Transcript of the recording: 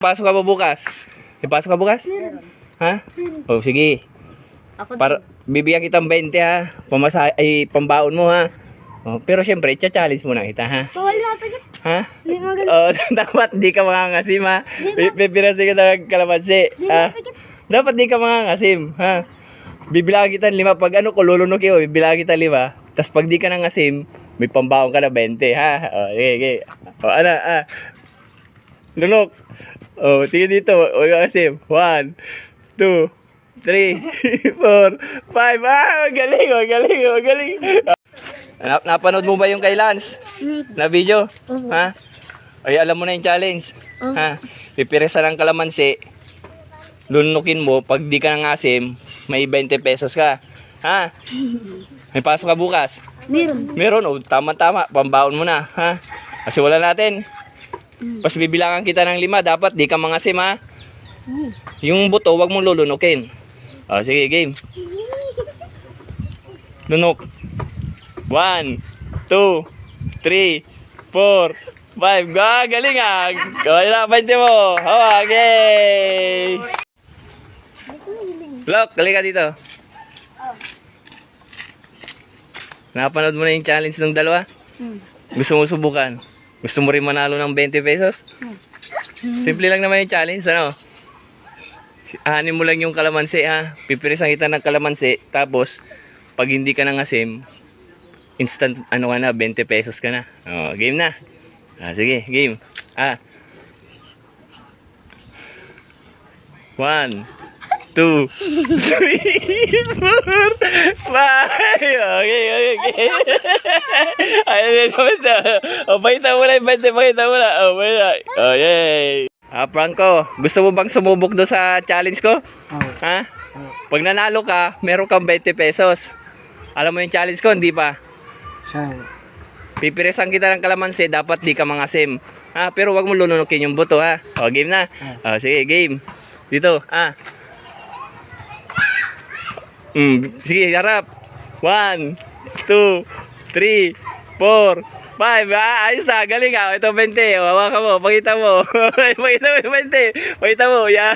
pasok ka ba bukas? May pasok ka bukas? Ha? Oh, sige. Ako Para bibigyan kitang 20 ha. Pambaon mo ha. Oh, pero syempre, challenge muna kita ha. Bawal na ito. Ha? Hindi mo ganun. Oh, dapat di ka mangangasim ha. Pipirasin kita ng kalamansi. Ha? Dapat di ka mangangasim ha. Bibilang kita 5 pag ano ko lulunok ko, bibilang kita 5. Tapos pag di ka nangasim, may pambaon ka na 20 ha. Oh, okay. Oh, ano lunok. Oh, tingin dito. O yung 1, 2, 3, 4, 5. Magaling. Napanood mo ba yung kay Lance? Na video? Ha? Ay, alam mo na yung challenge. Ha? Pipirisa ng kalamansi. Lunukin mo. Pag di ka nangasim, may 20 pesos ka. Ha? May pasok ka bukas? Meron. O, tama. Pambaon mo na. Ha? Kasi wala natin. Pas bibilangan kita ng 5. Dapat di ka mangasim ha. Yung buto, wag mong lulunukin. O, sige, game. Lunok. 1, 2, 3, 4, 5. Galing ah. Gawin na, 20 mo. Okay. Look, dali ka dito. Napanood mo na yung challenge ng dalawa? Gusto mo subukan? Gusto mo rin manalo ng 20 pesos? Simple lang naman yung challenge, ano? Ahanin mo lang yung kalamansi ha. Pipirisan kita ng kalamansi. Tapos, pag hindi ka nangasim, instant ano ka na, 20 pesos ka na. Oh, game na. Sige, game. 1, 2, 3, 4, 5. Okay. Ayun, oh, pakita mo na yung 20, pakita mo na. Oh, yay. Franco, gusto mo bang sumubok doon sa challenge ko? Ha? Pag nanalo ka, meron kang 20 pesos. Alam mo yung challenge ko, hindi pa? Pipirisan kita ng kalamansi, dapat di ka mangasim. Ha? Pero wag mo lununukin yung buto ha. O, game na. O, sige, game. Dito, ha. Sige, harap. 1, 2, 3, 4, 5. Ayos ha, galing ha. Ito 20. Hawakan mo, pakita mo. Pakita mo yung 20. Pakita mo, yan.